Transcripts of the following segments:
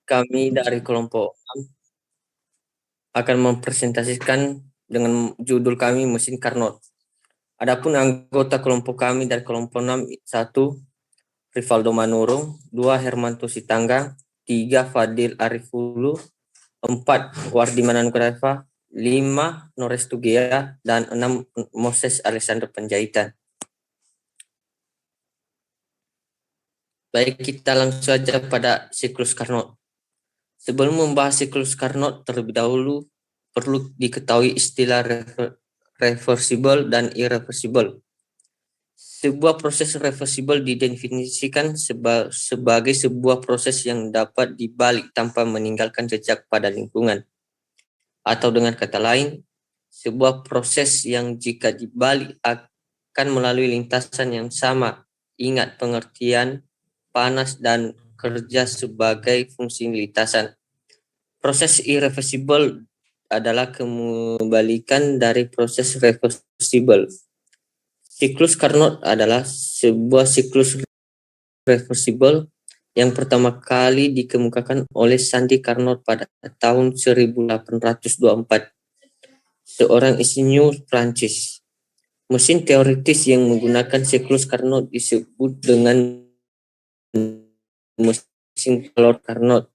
Kami dari kelompok 6 akan mempresentasikan dengan judul kami mesin Carnot. Adapun anggota kelompok kami dari kelompok 6, 1. Rivaldo Manurung, 2. Hermanto Sitanggang, 3. Fadil Arifulu, 4. Wardi Mananugraha, 5. Nores Tugea, dan 6. Moses Alexander Panjaitan. Baik, kita langsung saja pada siklus Carnot. Sebelum membahas siklus Carnot, terlebih dahulu perlu diketahui istilah reversible dan irreversible. Sebuah proses reversible didefinisikan sebagai sebuah proses yang dapat dibalik tanpa meninggalkan jejak pada lingkungan. Atau dengan kata lain, sebuah proses yang jika dibalik akan melalui lintasan yang sama. Ingat pengertian panas dan kerja sebagai fungsi lintasan. Proses irreversible adalah kebalikan dari proses reversible. Siklus Carnot adalah sebuah siklus reversible yang pertama kali dikemukakan oleh Sandi Carnot pada tahun 1824, seorang insinyur Prancis. Mesin teoritis yang menggunakan siklus Carnot disebut dengan mesin Taylor Carnot.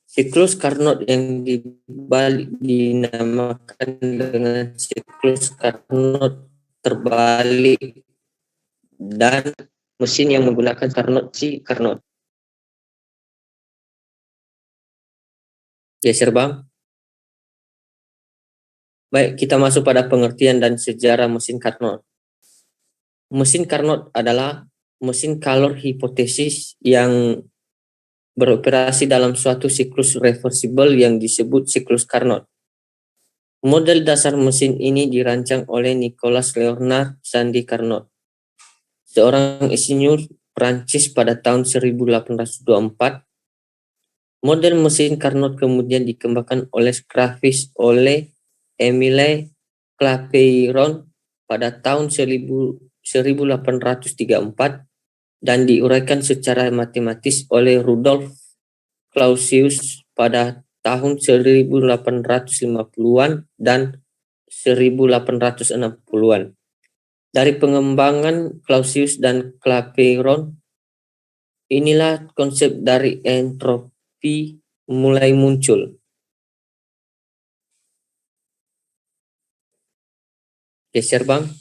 Siklus Carnot yang dibalik dinamakan dengan siklus Carnot terbalik, dan mesin yang menggunakan Carnot si Carnot. Geser bang. Baik, kita masuk pada pengertian dan sejarah mesin Carnot. Mesin Carnot adalah mesin kalor hipotesis yang beroperasi dalam suatu siklus reversible yang disebut siklus Carnot. Model dasar mesin ini dirancang oleh Nicolas Leonard Sandi Carnot, seorang insinyur Prancis pada tahun 1824. Model mesin Carnot kemudian dikembangkan grafis oleh Émile Clapeyron pada tahun 1834 dan diuraikan secara matematis oleh Rudolf Clausius pada tahun 1850-an dan 1860-an. Dari pengembangan Clausius dan Clapeyron, inilah konsep dari entropi mulai muncul. Geser bang.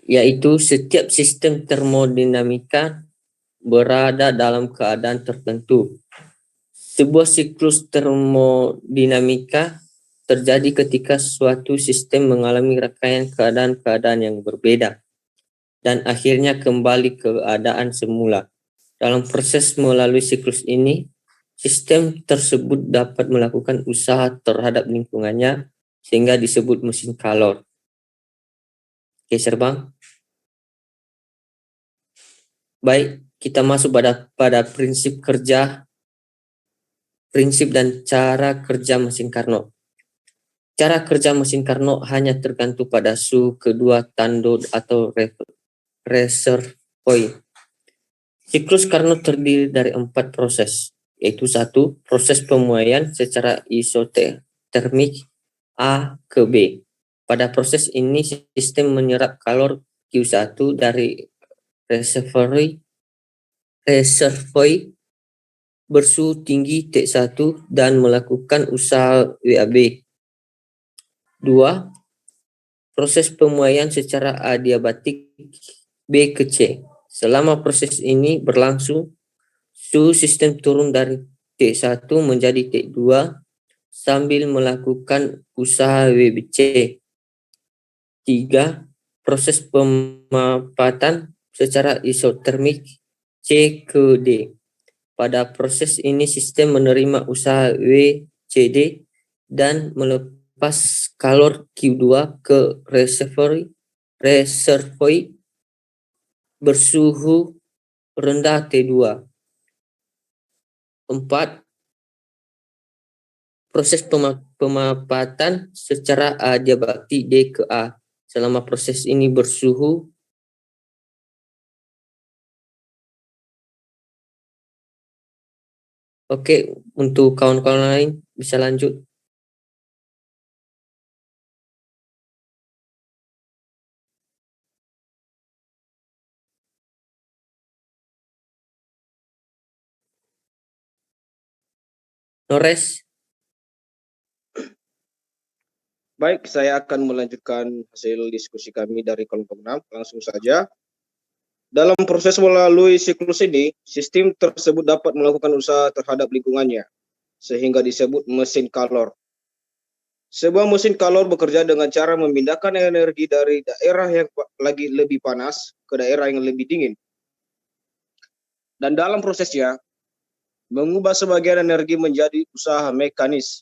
Yaitu setiap sistem termodinamika berada dalam keadaan tertentu. Sebuah siklus termodinamika terjadi ketika suatu sistem mengalami rangkaian keadaan-keadaan yang berbeda dan akhirnya kembali ke keadaan semula. Dalam proses melalui siklus ini, sistem tersebut dapat melakukan usaha terhadap lingkungannya sehingga disebut mesin kalor. Geser bang. Baik, kita masuk pada prinsip kerja, prinsip dan cara kerja mesin Carnot. Cara kerja mesin Carnot hanya tergantung pada suhu kedua tanduk atau reservoir. Siklus Carnot terdiri dari 4 proses, yaitu 1. Proses pemuaian secara isotermik A ke B. Pada proses ini sistem menyerap kalor Q1 dari reservoir bersuhu tinggi T1 dan melakukan usaha VAB. 2. Proses pemuaian secara adiabatik B ke C. Selama proses ini berlangsung, suhu sistem turun dari T1 menjadi T2 sambil melakukan usaha WBC. 3. Proses pemapatan secara isotermik C ke D. Pada proses ini sistem menerima usaha WCD dan melepas kalor Q2 ke reservoir bersuhu rendah T2. 4. Proses pemapatan secara adiabatik D ke A. Selama proses ini bersuhu Oke, untuk kawan-kawan lain bisa lanjut. Nores, Baik, saya akan melanjutkan hasil diskusi kami dari kelompok 6. Langsung saja. Dalam proses melalui siklus ini, sistem tersebut dapat melakukan usaha terhadap lingkungannya, sehingga disebut mesin kalor. Sebuah mesin kalor bekerja dengan cara memindahkan energi dari daerah yang lagi lebih panas ke daerah yang lebih dingin. Dan dalam prosesnya, mengubah sebagian energi menjadi usaha mekanis.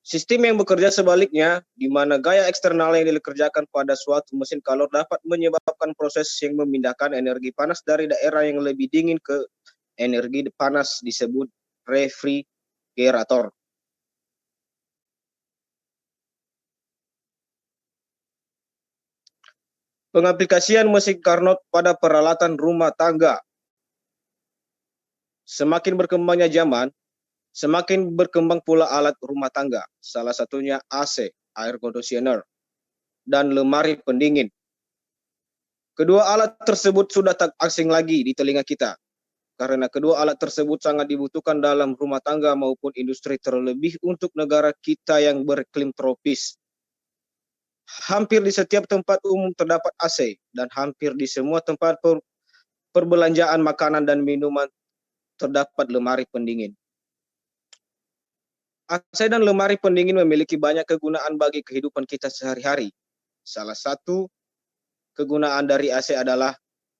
Sistem yang bekerja sebaliknya, di mana gaya eksternal yang dikerjakan pada suatu mesin kalor dapat menyebabkan proses yang memindahkan energi panas dari daerah yang lebih dingin ke energi panas disebut refrigerator. Pengaplikasian mesin Carnot pada peralatan rumah tangga. Semakin berkembangnya zaman, semakin berkembang pula alat rumah tangga. Salah satunya AC, air conditioner, dan lemari pendingin. Kedua alat tersebut sudah tak asing lagi di telinga kita, karena kedua alat tersebut sangat dibutuhkan dalam rumah tangga maupun industri, terlebih untuk negara kita yang beriklim tropis. Hampir di setiap tempat umum terdapat AC, dan hampir di semua tempat perbelanjaan makanan dan minuman terdapat lemari pendingin. AC dan lemari pendingin memiliki banyak kegunaan bagi kehidupan kita sehari-hari. Salah satu kegunaan dari AC adalah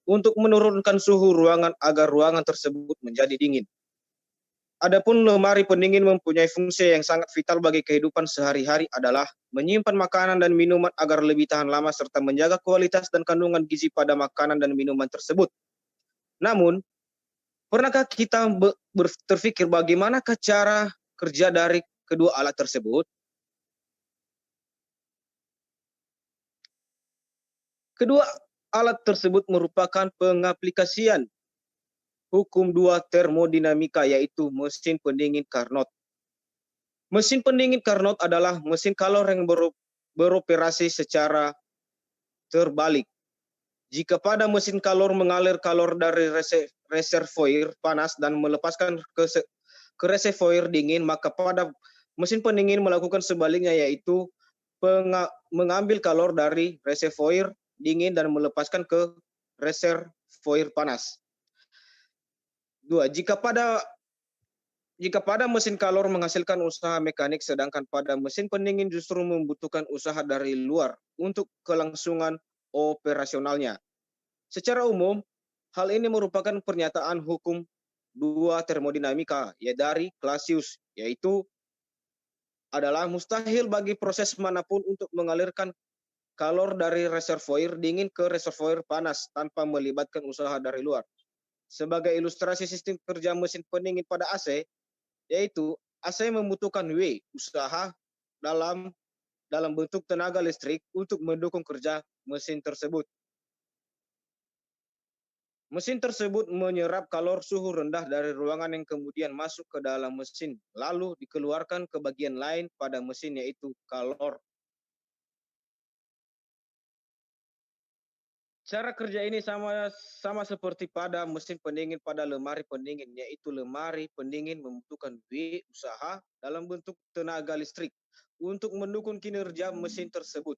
untuk menurunkan suhu ruangan agar ruangan tersebut menjadi dingin. Adapun lemari pendingin mempunyai fungsi yang sangat vital bagi kehidupan sehari-hari adalah menyimpan makanan dan minuman agar lebih tahan lama serta menjaga kualitas dan kandungan gizi pada makanan dan minuman tersebut. Namun, pernahkah kita terpikir bagaimanakah cara kerja dari kedua alat tersebut? Kedua alat tersebut merupakan pengaplikasian hukum dua termodinamika, yaitu mesin pendingin Carnot. Mesin pendingin Carnot adalah mesin kalor yang beroperasi secara terbalik. Jika pada mesin kalor mengalir kalor dari reservoir panas dan melepaskan ke reservoir dingin, maka pada mesin pendingin melakukan sebaliknya, yaitu mengambil kalor dari reservoir dingin dan melepaskan ke reservoir panas. Dua, jika pada mesin kalor menghasilkan usaha mekanik, sedangkan pada mesin pendingin justru membutuhkan usaha dari luar untuk kelangsungan operasionalnya. Secara umum, hal ini merupakan pernyataan hukum dua termodinamika ya dari Clausius, yaitu adalah mustahil bagi proses manapun untuk mengalirkan kalor dari reservoir dingin ke reservoir panas tanpa melibatkan usaha dari luar. Sebagai ilustrasi sistem kerja mesin pendingin pada AC, yaitu AC membutuhkan W, usaha dalam bentuk tenaga listrik untuk mendukung kerja mesin tersebut. Mesin tersebut menyerap kalor suhu rendah dari ruangan yang kemudian masuk ke dalam mesin, lalu dikeluarkan ke bagian lain pada mesin, yaitu kalor. Cara kerja ini sama seperti pada mesin pendingin pada lemari pendingin, yaitu lemari pendingin membutuhkan W usaha dalam bentuk tenaga listrik untuk mendukung kinerja mesin tersebut.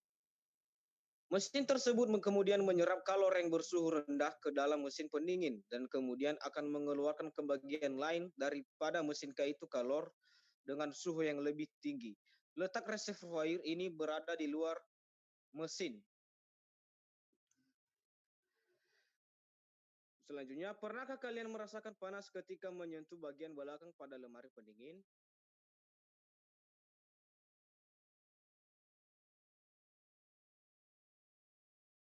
Mesin tersebut kemudian menyerap kalor yang bersuhu rendah ke dalam mesin pendingin dan kemudian akan mengeluarkan ke bagian lain daripada mesin, yaitu kalor dengan suhu yang lebih tinggi. Letak reservoir ini berada di luar mesin. Selanjutnya, pernahkah kalian merasakan panas ketika menyentuh bagian belakang pada lemari pendingin?